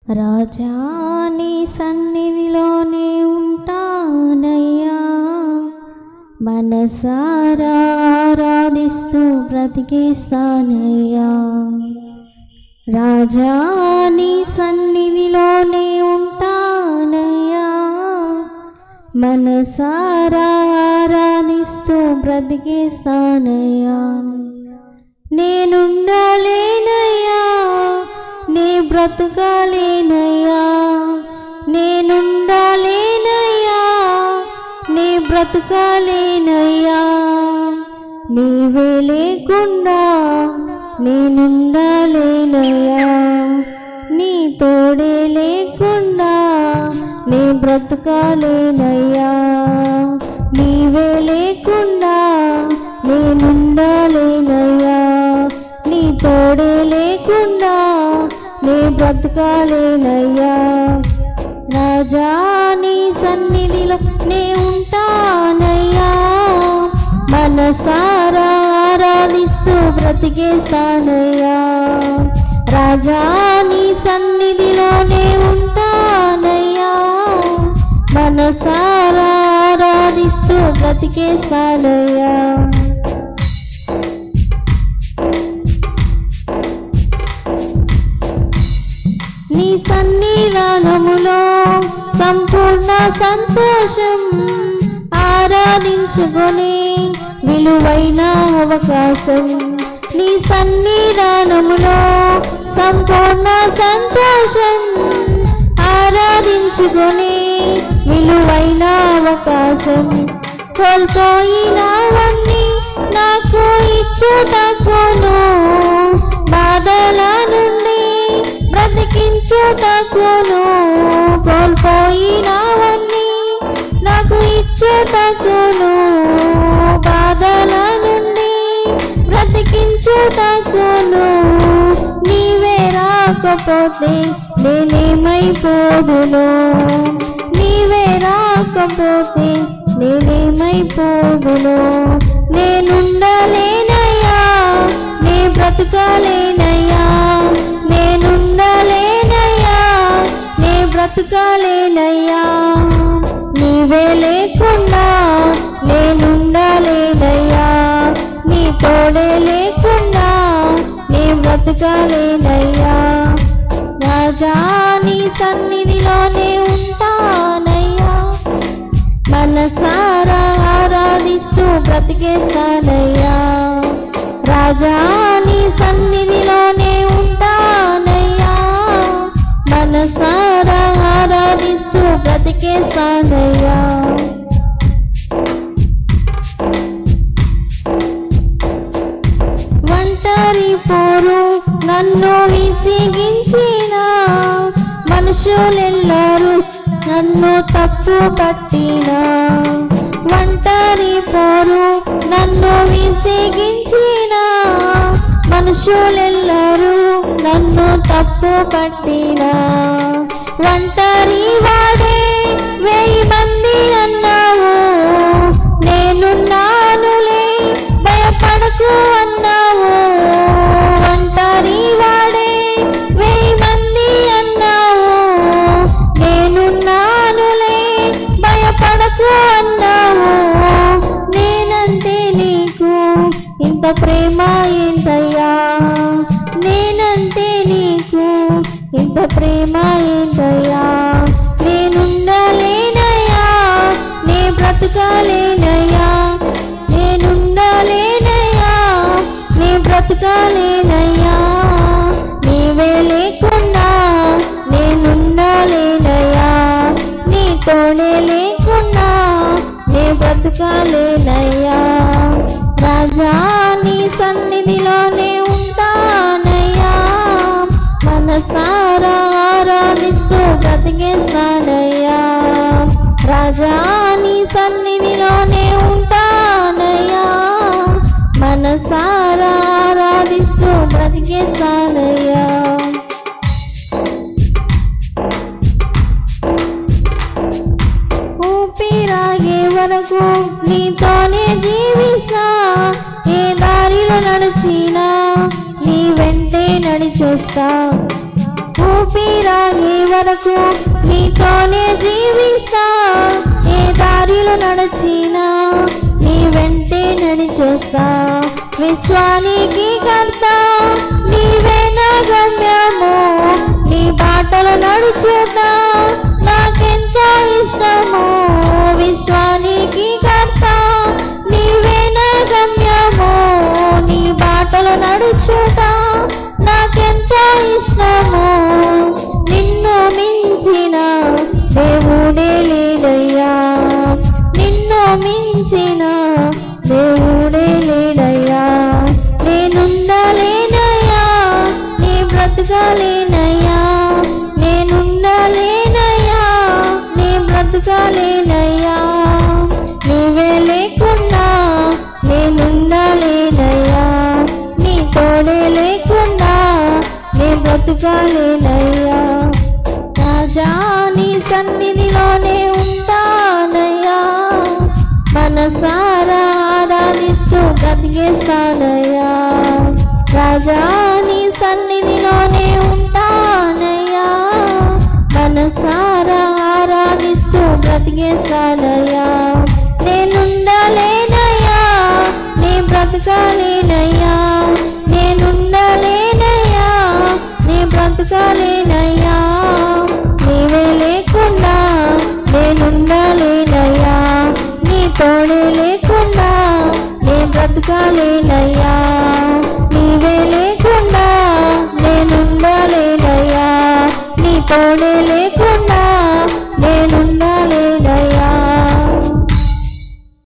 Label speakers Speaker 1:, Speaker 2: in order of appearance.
Speaker 1: రాజా నీ సన్నిధిలోనే ఉంటానయ్యా, మనసారా ఆరాధిస్తూ బ్రతికేస్తానయ్యా. రాజా నీ సన్నిధిలోనే ఉంటానయ్యా, మనసారా ఆరాధిస్తూ బ్రతికేస్తానయ్యా. నేనుండాలేనయ్యా, నీ బ్రతుకాలేనయ్యా, నేనుండాలేనయ్యా, నీ బ్రతుకాలేనయ్యా. నీవే లేకుండా నేనుండాలేనయ్యా, నీ తోడే లేకుండా నీ బ్రతుకాలేనయ్యా. నీవే లేకుండా నేనుండాలేనయ్యా, నీ తోడే లేకుండా నీ బ్రతుకాలేనయ్యా. రాజా నీ సన్నిధిలో నే ఉంటానయ్యా, మనసారా ఆరాధిస్తూ బ్రతికేస్తానయ్యా. రాజా నీ సన్నిధిలోనే ఉంటానయ్యా, మనసారా ఆరాధిస్తూ బ్రతికేస్తానయ్యా. నీ సన్నిధానములో సంపూర్ణ సంతోషం, ఆరాధించుకొని విలువైన అవకాశం. నీ సన్నిధానములో సంపూర్ణ సంతోషం, ఆరాధించుకొని విలువైన అవకాశం. కోల్పోయినవన్నీ నాకు ఇచ్చుటకును, బాధల నుండి బ్రతికించుటకును. కోల్పోయినవన్నీ నాకు ఇచ్చుటకును, బాధల నుండి బ్రతికించుటకును. నీవే రాకపోతే నేనేమైపోదును, నీవే రాకపోతే నేనేమైపోదును. నేనుండలేనయ్యా, నీ బ్రతుకాలేనయ్యా, నేనుండలేనయ్యా, నీ బ్రతుకాలేనయ్యా. నీవే లేకుండా నేనుండలేనయ్యా, నీ తోడే లేకుండా నీ బ్రతుకాలేనయ్యా. రాజా నీ సన్నిధిలోనే ఉంటానయ్యా, మనసారా ఆరాధిస్తూ బ్రతికేస్తానయ్యా. రాజా నీ సన్నిధిలోనే ఉంటానయ్యా, మనసారా ఆరాధిస్తూ బ్రతికేస్తానయ్యా. ఒంటరి పోరు నన్ను విసిగించిన మనుషులెల్లరూ నన్ను తప్పు పట్టిన. ఒంటరి పోరు నన్ను విసిగించిన మనుషులెల్లరూ నన్ను తప్పు పట్టిన. ఒంటరి వాడే 1000 మంది అన్నావు, నేనున్నానులే భయపడకు అన్నావు. ఒంటరి వాడే 1000 మంది అన్నావు, నేనున్నానులే భయపడకు అన్నావు. నేనంటే నీకు ఇంత ప్రేమ ఏంటయ్యా, నేనంటే నీకు ఇంత ప్రేమ ఏంటయ్యా. నేనుండలేనయ్యా, నీ బ్రతుకాలేనయ్యా, నేనుండలేనయ్యా, నీ బ్రతుకాలేనయ్యా. నీవే లేకుండా నేనుండలేనయ్యా, నీ తోడే లేకుండా నీ బ్రతుకాలేనయ్యా. రాజా నీ సన్నిధిలోనే ఉంటానయ్యా, మనసారా ఆరాధిస్తూ బ్రతికేస్తానయ్యా. రాజా నీ సన్నిధిలోనే ఉంటానయ్యా, మనసారా ఆరాధిస్తూ బ్రతికేస్తానయ్యా. ఊపిరాగే వరకు నీతోనే జీవిస్తా, ఏ దారిలో నడిచినా నీ వెంటే నడిచొస్తా. ఊపిరాగే వరకు నీతోనే జీవిస్తా ఏ దారిలో నడిచినా నీ వెంటే నడిచొస్తా విశ్వానికి కర్త నీవే నా గమ్యము నీ బాటలు నడుచుట నాకెంతో ఇష్టము విశ్వానికి కర్త నీవే నా గమ్యము నీ బాటలు నడుచుట నాకెంతో ఇష్టము నిన్ను మించిన దేవుడే లేడయ్యా నిన్ను మించిన దేవుడే లేడయ్యా నేనుండలేనయ్యా నీ బ్రతకలేనయ్యా నేనుండలేనయ్యా నీ బ్రతకలేనయ్యా నీవే లేకుండా నేనుండలేనయ్యా నీ తోడే లేకుండా నీ బ్రతకలేనయ్యా రాజా నీ సన్నిధిలోనే ఉంటానయ్యా మనసారా ఆరాధిస్తూ బ్రతికేస్తానయ్యా రాజా నీ సన్నిధిలోనే ఉంటానయ్యా మనసారా ఆరాధిస్తూ బ్రతికేస్తానయ్యా నేనుండలేనయ్యా నీ బ్రతకలేనయ్యా నేనుండలేనయ్యా నీ బ్రతకలేనయ్యా నీవే లేకుండా నేనుండలేనయ్యా నీ తోడే లేకుండా నే బ్రతకలేను